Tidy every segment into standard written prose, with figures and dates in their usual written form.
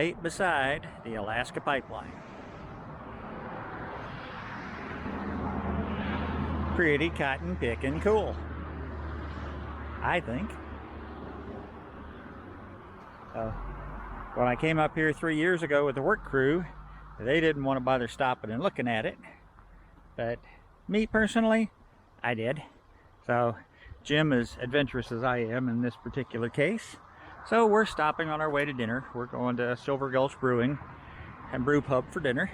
right beside the Alaska pipeline. Pretty cotton picking cool, I think. When I came up here 3 years ago with the work crew, they didn't want to bother stopping and looking at it. But me personally, I did. So Jim is adventurous as I am in this particular case. So we're stopping on our way to dinner. We're going to Silver Gulch Brewing and Brew Pub for dinner.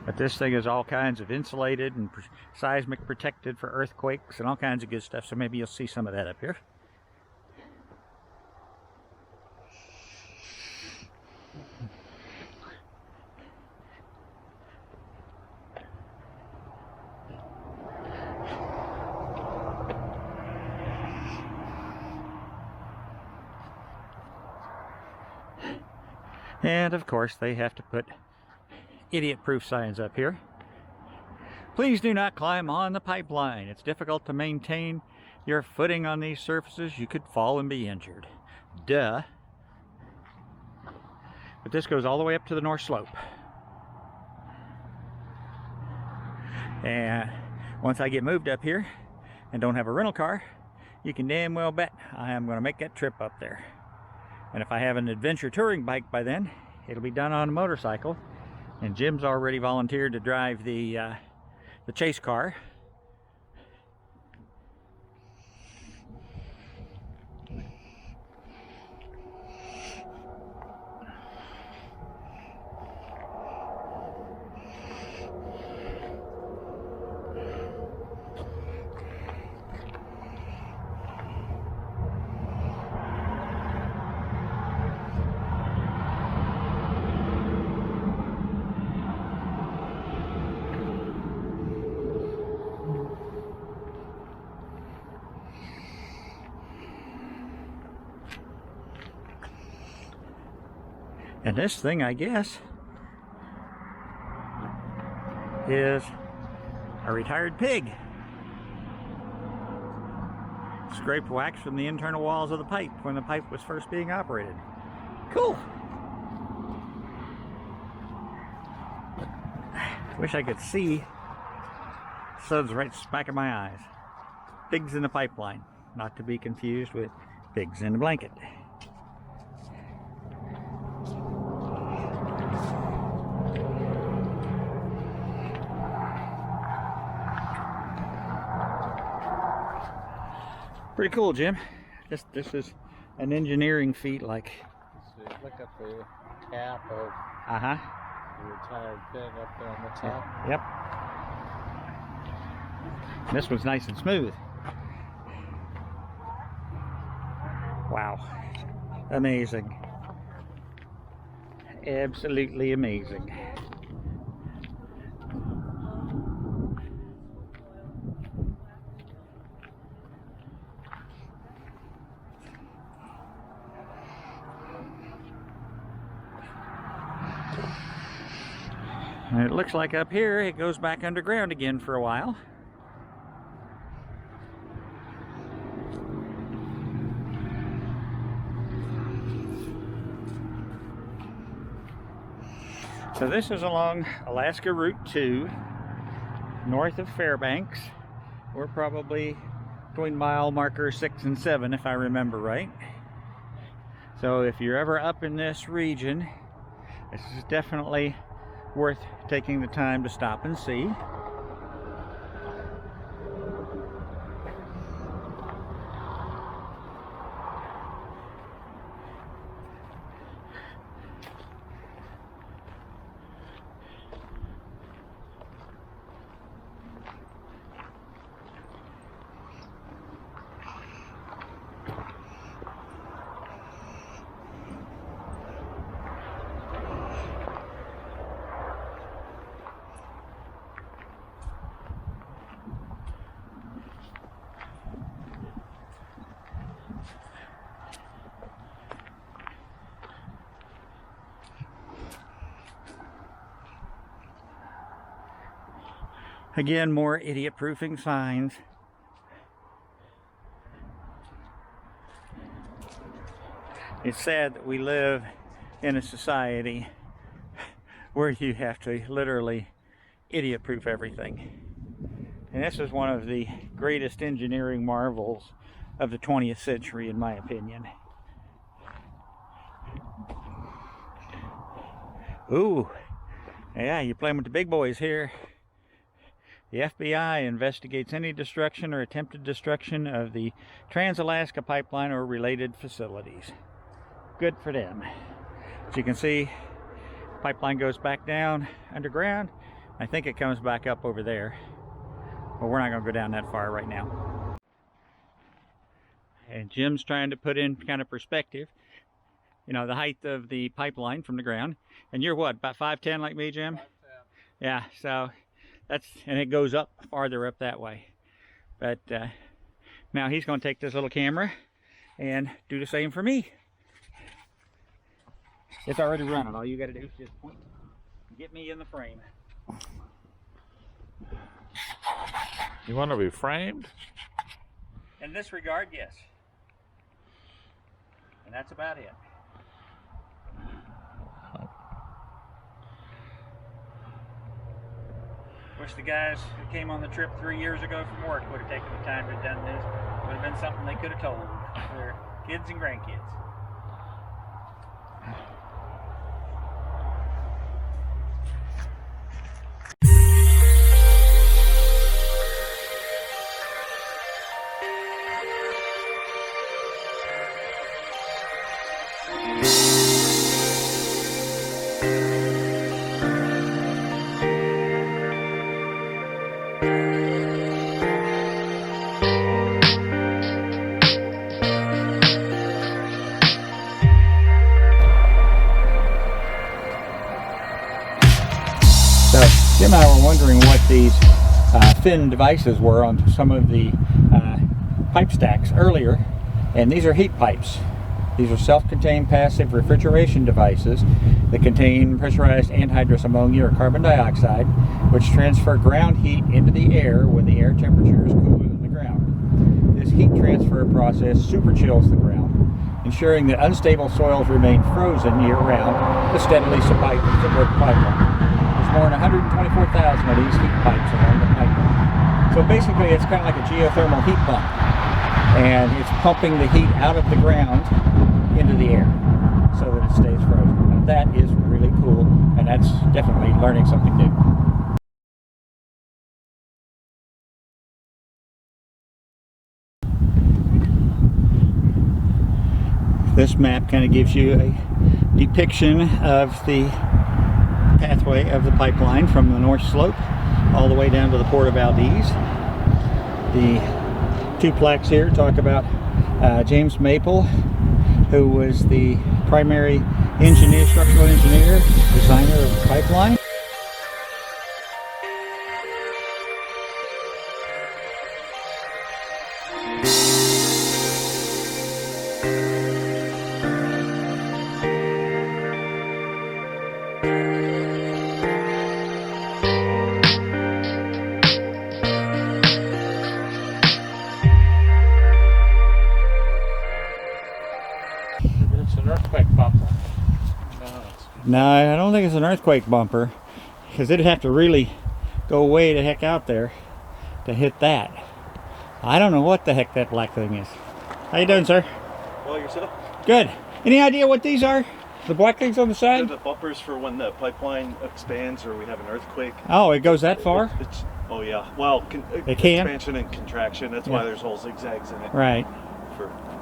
But this thing is all kinds of insulated and seismic protected for earthquakes and all kinds of good stuff. So maybe you'll see some of that up here. And of course they have to put idiot-proof signs up here. Please do not climb on the pipeline. It's difficult to maintain your footing on these surfaces. You could fall and be injured. Duh. But this goes all the way up to the North Slope. And once I get moved up here and don't have a rental car, you can damn well bet I am going to make that trip up there. And if I have an adventure touring bike by then, it'll be done on a motorcycle. And Jim's already volunteered to drive the chase car. And this thing, I guess, is a retired pig. Scraped wax from the internal walls of the pipe when the pipe was first being operated. Cool. Wish I could see. Sun's right smack in my eyes. Pigs in the pipeline, not to be confused with pigs in the blanket. Pretty cool, Jim. This is an engineering feat, like. So look at the cap of the retired pig up there on the top. Yep. This one's nice and smooth. Wow. Amazing. Absolutely amazing. And it looks like up here it goes back underground again for a while. So this is along Alaska Route 2, north of Fairbanks. We're probably between mile marker 6 and 7 if I remember right. So if you're ever up in this region, this is definitely worth taking the time to stop and see. Again, more idiot-proofing signs. It's sad that we live in a society where you have to literally idiot-proof everything. And this is one of the greatest engineering marvels of the 20th century, in my opinion. Ooh, yeah, you're playing with the big boys here. The FBI investigates any destruction or attempted destruction of the Trans-Alaska Pipeline or related facilities. Good for them. As you can see, pipeline goes back down underground. I think it comes back up over there. But we're not going to go down that far right now. And Jim's trying to put in kind of perspective, you know, the height of the pipeline from the ground. And you're what, about 5'10" like me, Jim? 5'10". Yeah, so that's, and it goes up farther up that way. But now he's going to take this little camera and do the same for me. It's already running. All you got to do is just point, get me in the frame. You want to be framed? In this regard, yes. And that's about it. Wish the guys who came on the trip 3 years ago from work would have taken the time to have done this. It would have been something they could have told their kids and grandkids. Jim and I were wondering what these fin devices were on some of the pipe stacks earlier, and these are heat pipes. These are self-contained passive refrigeration devices that contain pressurized anhydrous ammonia or carbon dioxide, which transfer ground heat into the air when the air temperature is cooler than the ground. This heat transfer process super chills the ground, ensuring that unstable soils remain frozen year-round to steadily support the pipeline. More than 124,000 of these heat pipes along the pipeline. So basically it's kind of like a geothermal heat pump, and it's pumping the heat out of the ground into the air so that it stays frozen. And that is really cool, and that's definitely learning something new. This map kind of gives you a depiction of the pathway of the pipeline from the north slope all the way down to the Port of Valdez. The two plaques here talk about James Maple, who was the primary engineer, structural engineer, designer of the pipeline. Earthquake bumper. No, I don't think it's an earthquake bumper, because it'd have to really go way the heck out there to hit that. I don't know what the heck that black thing is. How you doing, sir? Well, yourself? Good. Any idea what these are? The black things on the They're side? the bumpers for when the pipeline expands or we have an earthquake. Oh, it goes that far? Oh yeah. Well, It can? expansion and contraction. That's why there's whole zigzags in it. Right.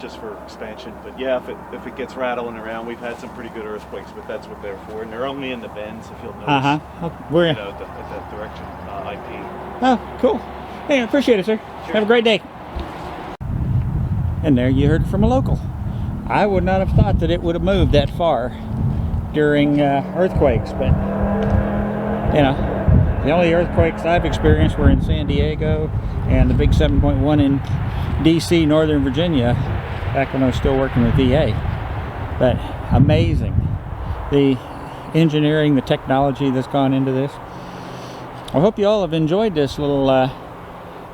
Just for expansion. But yeah, if it gets rattling around, we've had some pretty good earthquakes, but that's what they're for. And they're only in the bends, if you'll notice. Where? You know, at that direction, IP. Oh, cool. Hey, I appreciate it, sir. Sure. Have a great day. And there you heard from a local. I would not have thought that it would have moved that far during earthquakes, but you know, the only earthquakes I've experienced were in San Diego and the big 7.1 in DC, Northern Virginia, back when I was still working with VA. But amazing, the engineering, the technology that's gone into this. I hope you all have enjoyed this little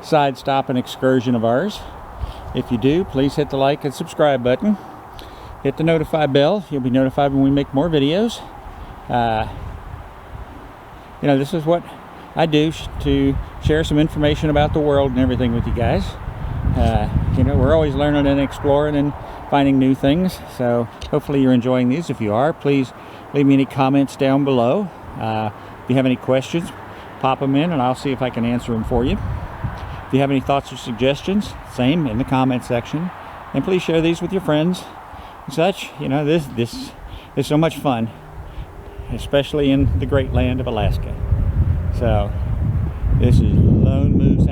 side stop and excursion of ours. If you do, please hit the like and subscribe button. hit the notify bell. You'll be notified when we make more videos. You know, this is what I do to share some information about the world and everything with you guys. You know, we're always learning and exploring and finding new things. So hopefully you're enjoying these. If you are, please leave me any comments down below. If you have any questions, pop them in and I'll see if I can answer them for you. If you have any thoughts or suggestions, same in the comment section. And please share these with your friends and such. You know, this is so much fun, especially in the great land of Alaska. So this is Lone Moose